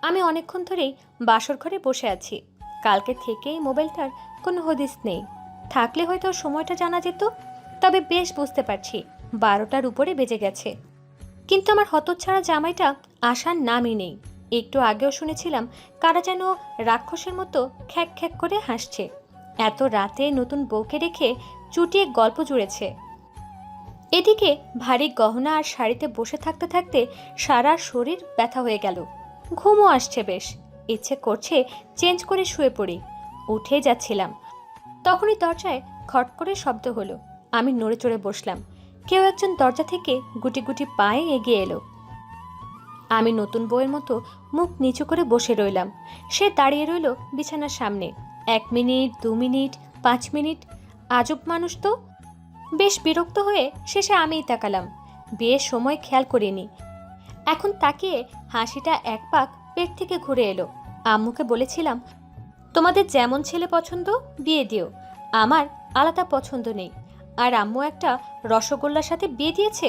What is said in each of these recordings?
আমি অনেকক্ষণ ধরেই বাসর ঘরে বসে আছি। কালকে থেকেই মোবাইলটার কোনো হদিস নেই। থাকলে হয়তো সময়টা জানা যেত। তবে বেশ বুঝতে পারছি 12টার উপরে বেজে গেছে। কিন্তু আমার হতচ্ছাড়া জামাইটা আসার নামই নেই। একটু আগেও শুনেছিলাম কারা যেন রাক্ষসের মতো খ্যাক খ্যাক করে হাসছে। এত রাতে নতুন বউকে রেখে চুটিয়ে গল্প জুড়েছে। এদিকে ভারী গহনা আর শাড়িতে বসে থাকতে থাকতে সারা শরীর ব্যথা হয়ে গেল। ঘুমও আসছে বেশ। ইচ্ছে করছে চেঞ্জ করে শুয়ে পড়ি। উঠে যাচ্ছিলাম, তখনই দরজায় খট করে শব্দ হলো। আমি নড়ে চড়ে বসলাম। কেউ একজন দরজা থেকে গুটি গুটি পায়ে এগিয়ে এলো। আমি নতুন বউয়ের মতো মুখ নিচু করে বসে রইলাম। সে দাঁড়িয়ে রইল বিছানার সামনে। 1 মিনিট, 2 মিনিট, 5 মিনিট। আজব মানুষ তো। বেশ বিরক্ত হয়ে শেষে আমিই তাকালাম। বিয়ের সময় খেয়াল করিনি। এখন তাকিয়ে হাসিটা এক পাক পেট থেকে ঘুরে এলো। আম্মুকে বলেছিলাম, তোমাদের যেমন ছেলে পছন্দ বিয়ে দিও, আমার আলাদা পছন্দ নেই। আর আম্মু একটা রসগোল্লার সাথে বিয়ে দিয়েছে।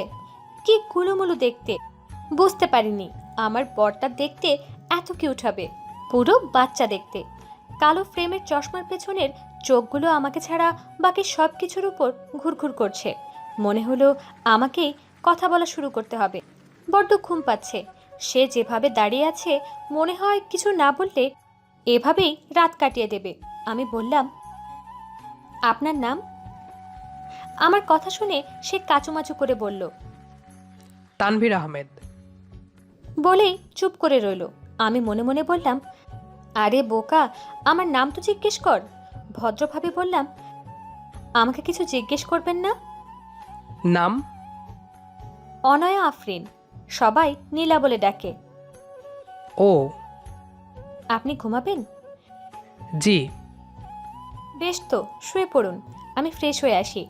কি গুলুমুলু দেখতে। বুঝতে পারিনি আমার বরটা দেখতে এত কিউট হবে। পুরো বাচ্চা দেখতে। কালো ফ্রেমের চশমার পেছনের চোখগুলো আমাকে ছাড়া বাকি সব কিছুর উপর ঘুরঘুর করছে। মনে হলো আমাকেই কথা বলা শুরু করতে হবে। বড্ড ঘুম পাচ্ছে। সে যেভাবে দাঁড়িয়ে আছে মনে হয় কিছু না বললে এভাবেই রাত কাটিয়ে দেবে। আমি বললাম, আপনার নাম? আমার কথা শুনে সে কাচুমাচু করে বলল, তানভীর আহমেদ। বলেই চুপ করে রইল। আমি মনে মনে বললাম, আরে বোকা, আমার নাম তো জিজ্ঞেস কর। ভদ্রভাবে বললাম, আমাকে কিছু জিজ্ঞেস করবেন না? নাম? অনয়া আফরিন। সবাই নীলা বলে ডাকে। ও। আপনি ঘুমাবেন? জি। বেশ তো, শুয়ে পড়ুন, আমি ফ্রেশ হয়ে আসি।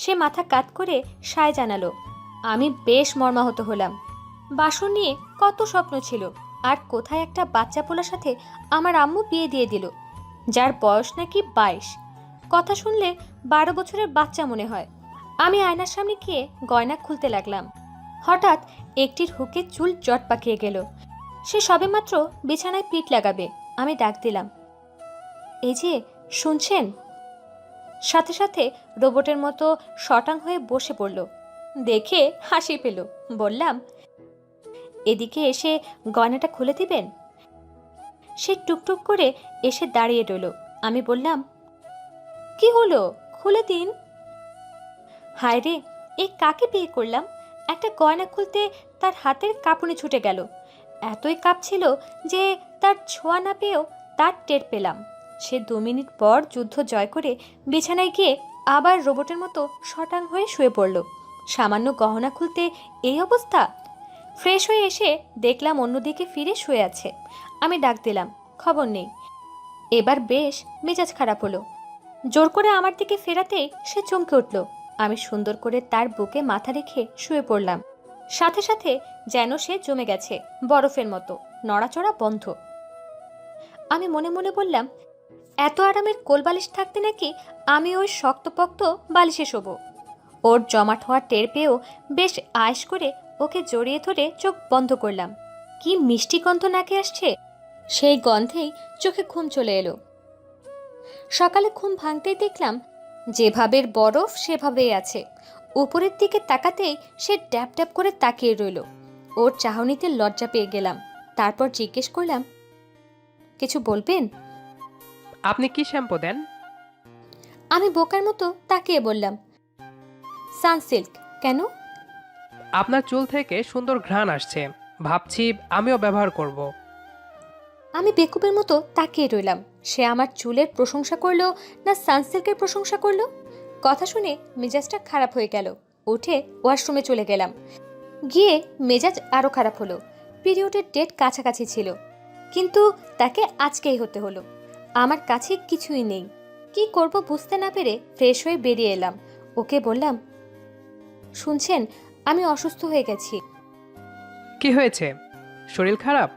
সে মাথা কাত করে সায় জানালো। আমি বেশ মর্মাহত হলাম। বাসন নিয়ে কত স্বপ্ন ছিল, আর কোথায় একটা বাচ্চা পোলার সাথে আমার আম্মু বিয়ে দিয়ে দিল, যার বয়স নাকি 22। কথা শুনলে 12 বছরের বাচ্চা মনে হয়। আমি আয়নার সামনে গিয়ে গয়না খুলতে লাগলাম। হঠাৎ একটির হুকে চুল জট পাকিয়ে গেল। সে সবেমাত্র বিছানায় পিঠ লাগাবে। আমি ডাক দিলাম, এই যে, শুনছেন? সাথে সাথে রোবটের মতো শটাং হয়ে বসে পড়ল। দেখে হাসি পেল। বললাম, এদিকে এসে গয়নাটা খুলে দিবেন? সে টুকটুক করে এসে দাঁড়িয়ে রইল। আমি বললাম, কি হলো, খুলে দিন। হায় রে, এই কাকে বিয়ে করলাম! একটা গয়না খুলতে তার হাতের কাঁপুনি ছুটে গেল। এতই কাঁপছিল যে তার ছোঁয়া না পেয়েও তার টের পেলাম। সে 2 মিনিট পর যুদ্ধ জয় করে বিছানায় গিয়ে আবার রোবটের মতো শটাং হয়ে শুয়ে পড়ল। সামান্য গহনা খুলতে এই অবস্থা! ফ্রেশ হয়ে এসে দেখলাম অন্যদিকে ফিরে শুয়ে আছে। আমি ডাক দিলাম, খবর নেই। এবার বেশ মেজাজ খারাপ হলো। জোর করে আমার দিকে ফেরাতেই সে চমকে উঠল। আমি সুন্দর করে তার বুকে মাথা রেখে শুয়ে পড়লাম। সাথে সাথে যেন সে জমে গেছে বরফের মতো, নড়াচড়া বন্ধ। আমি মনে মনে বললাম, এত আরামের কোলবালিশ থাকতে নাকি আমি ওই শক্তপোক্ত বালিশে শোবো। ওর জমাট হওয়া টের পেয়েও বেশ আয়েশ করে ওকে জড়িয়ে ধরে চোখ বন্ধ করলাম। কি মিষ্টি গন্ধ নাকে আসছে! সেই গন্ধেই চোখে ঘুম চলে এলো। সকালে ঘুম ভাঙতেই দেখলাম যেভাবের বরফ সেভাবেই আছে। উপরের দিকে তাকাতেই সে ড্যাপ ড্যাপ করে তাকিয়ে রইল। ওর চাহনিতে লজ্জা পেয়ে গেলাম। তারপর জিজ্ঞেস করলাম, কিছু বলবেন? আপনি কি শ্যাম্পু দেন? আমি বোকার মতো তাকিয়ে বললাম, সানসিল্ক। কেন? আপনার চুল থেকে সুন্দর ঘ্রাণ আসছে, ভাবছি আমিও ব্যবহার করব। আমি বেকুবের মতো তাকিয়ে রইলাম। সে আমার চুলের প্রশংসা করলো না সানসিল্কের প্রশংসা করলো? কথা শুনে মেজাজটা খারাপ হয়ে গেল। উঠে ওয়াশরুমে চলে গেলাম। গিয়ে মেজাজ আরো খারাপ হলো। পিরিয়ডের ডেট কাছাকাছি ছিল, কিন্তু তাকে আজকেই হতে হলো। আমার কাছে কিছুই নেই। কি করব বুঝতে না পেরে ফ্রেশ হয়ে বেরিয়ে এলাম। ওকে বললাম, শুনছেন, আমি অসুস্থ হয়ে গেছি। কি হয়েছে? শরীর খারাপ?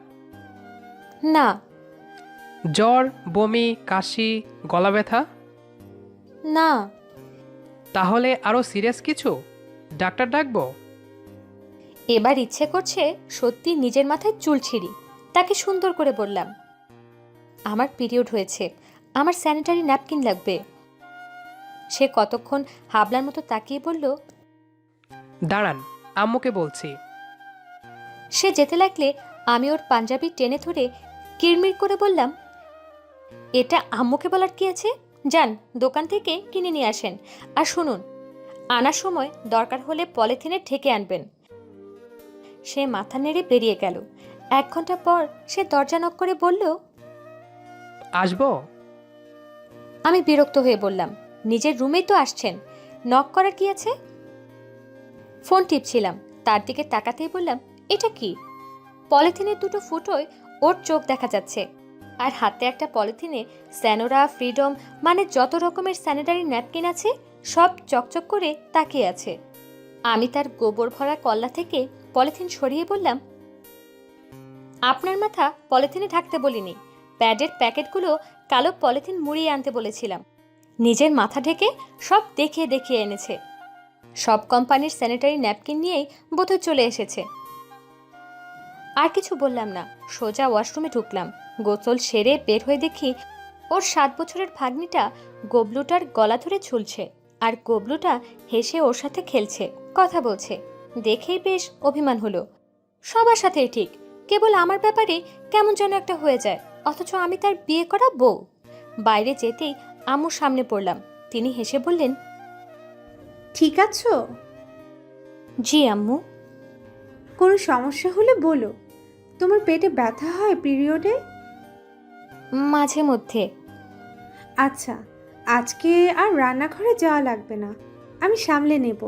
না। জ্বর, বমি, কাশি, গলা ব্যথা? না। তাহলে আরো সিরিয়াস কিছু? ডাক্তার ডাকবো? এবার ইচ্ছে করছে সত্যি নিজের মাথায় চুল ছিঁড়ি। তাকে সুন্দর করে বললাম, আমার পিরিয়ড হয়েছে, আমার স্যানিটারি ন্যাপকিন লাগবে। সে কতক্ষণ হাবলার মতো তাকিয়ে বলল। দাঁড়ান, আম্মুকে বলছি। সে যেতে লাগলে আমি ওর পাঞ্জাবি টেনে ধরে কিরমির করে বললাম, এটা আম্মুকে বলার কি আছে? যান, দোকান থেকে কিনে নিয়ে আসেন। আর শুনুন, আনার সময় দরকার হলে পলিথিনে ঢেকে আনবেন। সে মাথা নেড়ে বেরিয়ে গেল। 1 ঘন্টা পর সে দরজা নক করে বলল। আসবো? আমি বিরক্ত হয়ে বললাম, নিজের রুমেই তো আসছেন, নক করার কি আছে? ফোন টিপছিলাম, তার দিকে তাকাতেই বললাম, এটা কি? পলিথিনের দুটো ফুটোয় ওর চোখ দেখা যাচ্ছে, আর হাতে একটা পলিথিনে স্যানোরা, ফ্রিডম, মানে যত রকমের স্যানিটারি ন্যাপকিন আছে সব চকচক করে তাকিয়ে আছে। আমি তার গোবর ভরা কল্লা থেকে পলিথিন সরিয়ে বললাম, আপনার মাথা পলিথিনে ঢাকতে বলিনি, প্যাডের প্যাকেটগুলো কালো পলিথিন মুড়িয়ে আনতে বলেছিলাম। নিজের মাথা ঢেকে সব দেখিয়ে দেখিয়ে এনেছে। সব কোম্পানির স্যানিটারি ন্যাপকিন নিয়েই বোধহয় চলে এসেছে। আর কিছু বললাম না, সোজা ওয়াশরুমে ঢুকলাম। গোসল সেরে বের হয়ে দেখি ওর 7 বছরের ভাগ্নিটা গবলুটার গলা ধরে ঝুলছে, আর গবলুটা হেসে ওর সাথে খেলছে, কথা বলছে। দেখেই বেশ অভিমান হলো। সবার সাথেই ঠিক, কেবল আমার ব্যাপারে কেমন যেন একটা হয়ে যায়, অথচ আমি তার বিয়ে করা বউ। বাইরে যেতেই আম্মুর সামনে পড়লাম। তিনি হেসে বললেন, ঠিক আছো? জি আম্মু। কোনো সমস্যা হলে বলো। তোমার পেটে ব্যথা হয় পিরিয়ডে? মাঝে মধ্যে। আচ্ছা, আজকে আর রান্নাঘরে যাওয়া লাগবে না, আমি সামলে নেব।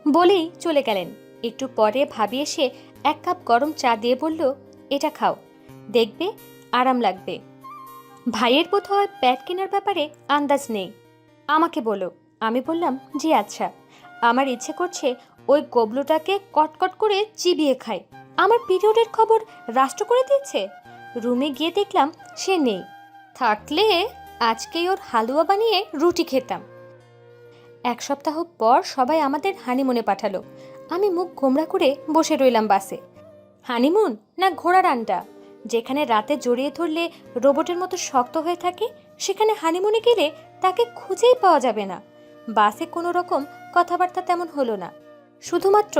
বলেই চলে গেলেন। একটু পরে ভাবি এসে 1 কাপ গরম চা দিয়ে বলল, এটা খাও, দেখবে আরাম লাগবে। ভাইয়ের বোধ হয় প্যাড কেনার ব্যাপারে আন্দাজ নেই, আমাকে বলো। আমি বললাম, জি আচ্ছা। আমার ইচ্ছে করছে ওই গবলুটাকে কটকট করে চিবিয়ে খাই। আমার পিরিয়ডের খবর রাষ্ট্র করে দিয়েছে। রুমে গিয়ে দেখলাম সে নেই, থাকলে আজকেই ওর হালুয়া বানিয়ে রুটি খেতাম। 1 সপ্তাহ পর সবাই আমাদের হানিমুনে পাঠালো। আমি মুখ গোমড়া করে বসে রইলাম বাসে। হানিমুন না ঘোড়ার আন্ডা? যেখানে রাতে জড়িয়ে ধরলে রোবটের মতো শক্ত হয়ে থাকে, সেখানে হানিমুনে গেলে তাকে খুঁজেই পাওয়া যাবে না। বাসে কোনো রকম কথাবার্তা তেমন হলো না, শুধুমাত্র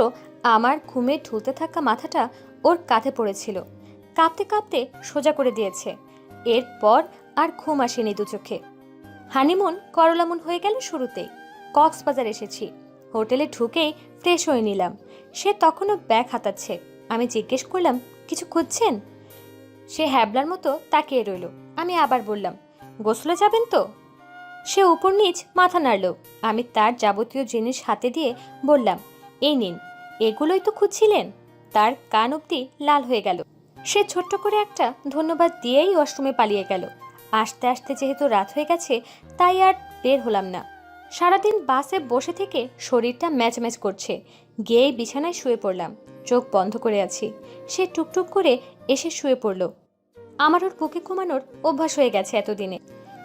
আমার ঘুমে ঢুলতে থাকা মাথাটা ওর কাঁধে পড়েছিল। কাঁপতে কাঁপতে সোজা করে দিয়েছে। এরপর আর ঘুম আসেনি দু চোখে। হানিমুন করলামুন হয়ে গেল শুরুতেই। কক্সবাজার এসেছি। হোটেলে ঢুকেই ফ্রেশ হয়ে নিলাম। সে তখনও ব্যাগ হাতাচ্ছে। আমি জিজ্ঞেস করলাম, কিছু খুঁজছেন? সে হ্যাবলার মতো তাকিয়ে রইল। আমি আবার বললাম, গোসলে যাবেন তো? সে উপর নিচ মাথা নাড়ল। আমি তার যাবতীয় জিনিস হাতে দিয়ে বললাম, এই নিন, এগুলোই তো খুঁজছিলেন? তার কান অবধি লাল হয়ে গেল। সে ছোট্ট করে একটা ধন্যবাদ দিয়েই ওয়াশরুমে পালিয়ে গেল। আস্তে আস্তে যেহেতু রাত হয়ে গেছে, তাই আর বের হলাম না। সারাদিন বাসে বসে থেকে শরীরটা ম্যাচম্যাচ করছে। গিয়েই বিছানায় শুয়ে পড়লাম। চোখ বন্ধ করে আছি। সে টুকটুক করে এসে শুয়ে পড়ল। আমার ওর বুকে ঘুমানোর অভ্যাস হয়ে গেছে এতদিনে,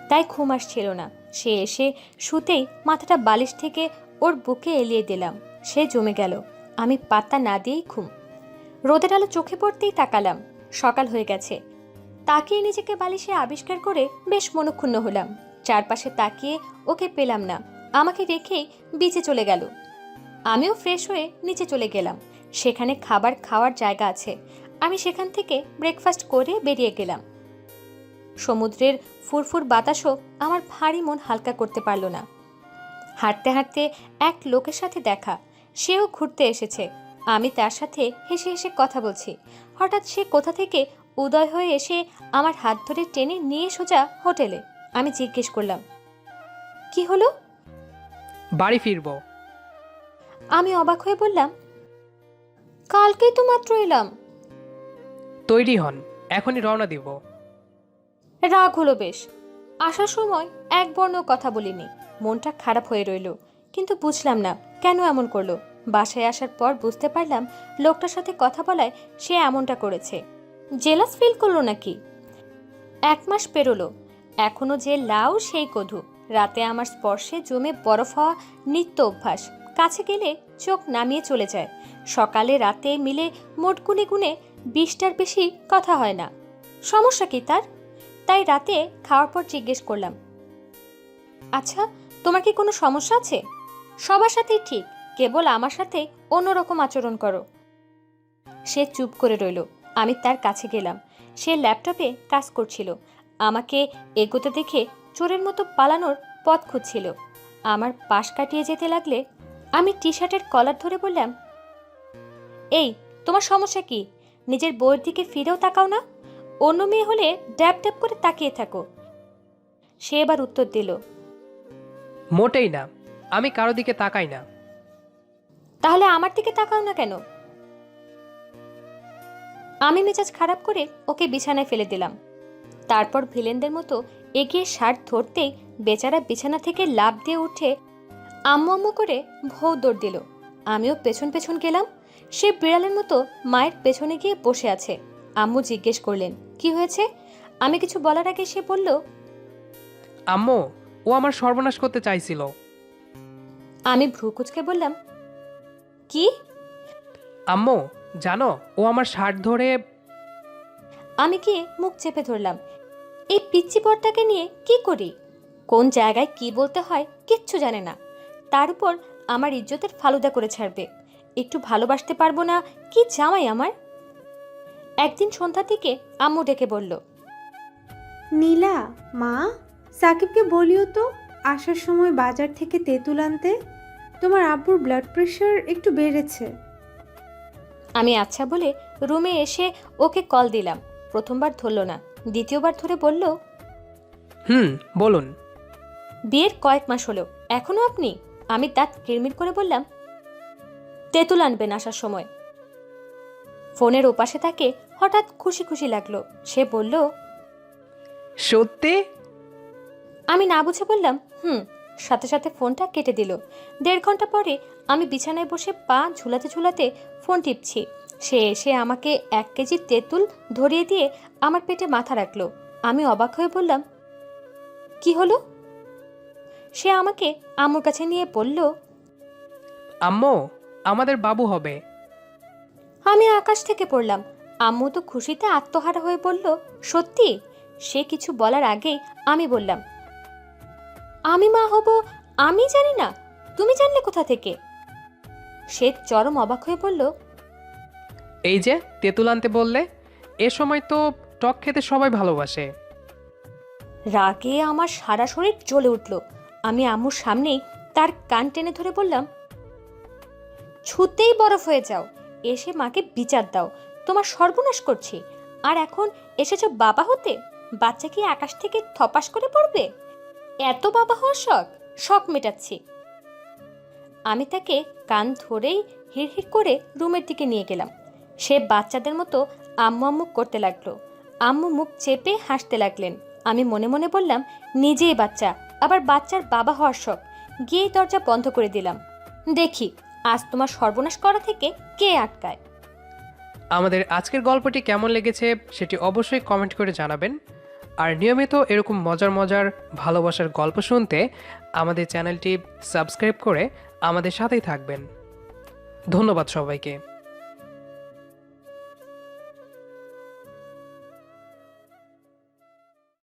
তাই ঘুম আসছিল না। সে এসে শুতেই মাথাটা বালিশ থেকে ওর বুকে এলিয়ে দিলাম। সে জমে গেল। আমি পাত্তা না দিয়েই ঘুম। রোদের আলো চোখে পড়তেই তাকালাম। সকাল হয়ে গেছে। তাকিয়ে নিজেকে বালিশে আবিষ্কার করে বেশ মনক্ষুণ্ণ হলাম। চারপাশে তাকিয়ে ওকে পেলাম না। আমাকে রেখেই বিচে চলে গেল। আমিও ফ্রেশ হয়ে নিচে চলে গেলাম। সেখানে খাবার খাওয়ার জায়গা আছে। আমি সেখান থেকে ব্রেকফাস্ট করে বেরিয়ে গেলাম। সমুদ্রের ফুরফুর বাতাসও আমার ভারী মন হালকা করতে পারল না। হাঁটতে হাঁটতে এক লোকের সাথে দেখা। সেও ঘুরতে এসেছে। আমি তার সাথে হেসে হেসে কথা বলছি। হঠাৎ সে কোথা থেকে উদয় হয়ে এসে আমার হাত ধরে টেনে নিয়ে সোজা হোটেলে। আমি জিজ্ঞেস করলাম, কি হলো? বাড়ি ফিরবো। আমি অবাক হয়ে বললাম, কালকেই তো মাত্র এলাম। তৈরি হন, এখনই রওনা দিব। রাগ হলো বেশ। আসার সময় এক বর্ণ কথা বলিনি। মনটা খারাপ হয়ে রইল, কিন্তু বুঝলাম না কেন এমন করলো। বাসায় আসার পর বুঝতে পারলাম লোকটার সাথে কথা বলায় সে এমনটা করেছে। জেলাস ফিল করলো নাকি? 1 মাস পেরোলো, এখনো যে লাউ সেই কধু। রাতে আমার স্পর্শে জমে বরফ হওয়া নিত্য অভ্যাস। কাছে গেলে চোখ নামিয়ে চলে যায়। সকালে রাতে মিলে মোট গুনে গুনে 20টার বেশি কথা হয় না। সমস্যা কি তার? তাই রাতে খাওয়ার পর জিজ্ঞেস করলাম, আচ্ছা তোমার কি কোনো সমস্যা আছে? সবার সাথেই ঠিক, কেবল আমার সাথে অন্যরকম আচরণ করো। সে চুপ করে রইল। আমি তার কাছে গেলাম। সে ল্যাপটপে কাজ করছিল। আমাকে এগোতে দেখে চোরের মতো পালানোর পথ খুঁজছিল। আমার পাশ কাটিয়ে যেতে লাগলে আমি টি শার্টের কলার ধরে বললাম, এই তোমার সমস্যা কি? নিজের বউয়ের দিকে ফিরেও তাকাও না। অন্য মেয়ে হলে ড্যাব ড্যাব করে তাকিয়ে থাকো। সে এবার উত্তর দিল, মোটেই না, আমি কারো দিকে তাকাই না। তাহলে আমার দিকে তাকাও না কেন? আমি মেজাজ খারাপ করে ওকে বিছানায় ফেলে দিলাম। তারপর ভিলেনদের মতো এগিয়ে শার্ট ধরতেই বেচারা বিছানা থেকে লাফ দিয়ে উঠে আম্মু আম্মু করে ভৌ দৌড় দিল। আমিও পেছন পেছন গেলাম। সে বিড়ালের মতো মায়ের পেছনে গিয়ে বসে আছে। আম্মু জিজ্ঞেস করলেন, কি হয়েছে? আমি কিছু বলার আগে সে বলল, আম্মু, ও আমার সর্বনাশ করতে চাইছিল। আমি ভ্রু কুঁচকে বললাম, কি? আম্মু, জানো ও আমার শার্ট ধরে। আমি গিয়ে মুখ চেপে ধরলাম। এই পিচ্চি পরটাকে নিয়ে কি করি? কোন জায়গায় কি বলতে হয় কিচ্ছু জানে না। তার উপর আমার ইজ্জতের ফালুদা করে ছাড়বে। একটু ভালোবাসতে পারবো না? কি জামাই আমার! একদিন সন্ধ্যার দিকে আম্মু ডেকে বলল, নীলা, মা, সাকিবকে বলিও তো আসার সময় বাজার থেকে তেঁতুল আনতে। তোমার আব্বুর ব্লাড প্রেশার একটু বেড়েছে। আমি আচ্ছা বলে রুমে এসে ওকে কল দিলাম। প্রথমবার ধরল না, দ্বিতীয়বার ধরে বলল, বলুন। বিয়ের কয়েক মাস হলো, এখনো আপনি? আমি দাঁত কিরমির করে বললাম, তেঁতুল আনবেন আসার সময়। ফোনের ওপাশে তাকে হঠাৎ খুশি খুশি লাগলো। সে বলল, সত্যি? আমি না বুঝে বললাম, সাথে সাথে ফোনটা কেটে দিল। 1.5 ঘন্টা পরে আমি বিছানায় বসে পা ঝুলাতে ঝুলাতে ফোন টিপছি। সে এসে আমাকে 1 কেজি তেঁতুল ধরিয়ে দিয়ে আমার পেটে মাথা রাখলো। আমি অবাক হয়ে বললাম, কি হলো? সে আমাকে আম্মুর কাছে নিয়ে বলল, আম্মু, আমাদের বাবু হবে। আমি আকাশ থেকে পড়লাম। আম্মু তো খুশিতে আত্মহারা হয়ে বলল, সত্যি? সে কিছু বলার আগেই আমি বললাম, আমি মা হব আমি জানি না, তুমি জানলে কোথা থেকে? সে চরম অবাক হয়ে বলল, এই যে তেঁতুল আনতে বললে, এ সময় তো টক খেতে সবাই ভালোবাসে। রাগে আমার সারা শরীর জ্বলে উঠল। আমি আম্মুর সামনেই তার কান টেনে ধরে বললাম, ছুতেই বরফ হয়ে যাও, এসে মাকে বিচার দাও। তোমার সর্বনাশ করছি। আর এখন এসেছ বাবা হতে? বাচ্চা কি আকাশ থেকে থপাস করে পড়বে? এত বাবা হওয়ার শখ? শখ মেটাচ্ছি। আমি তাকে কান ধরেই হিড়হিড় করে রুমের দিকে নিয়ে গেলাম। সে বাচ্চাদের মতো আম্মু আম্মু করতে লাগলো। আম্মু মুখ চেপে হাসতে লাগলেন। আমি মনে মনে বললাম, নিজেই বাচ্চা, আবার বাচ্চার বাবা হওয়ার শখ। গিয়েই দরজা বন্ধ করে দিলাম। দেখি আজ তোমার সর্বনাশ করা থেকে কে আটকায়। আমাদের আজকের গল্পটি কেমন লেগেছে সেটি অবশ্যই কমেন্ট করে জানাবেন। আর নিয়মিত এরকম মজার মজার ভালোবাসার গল্প শুনতে আমাদের চ্যানেলটি সাবস্ক্রাইব করে আমাদের সাথেই থাকবেন। ধন্যবাদ সবাইকে।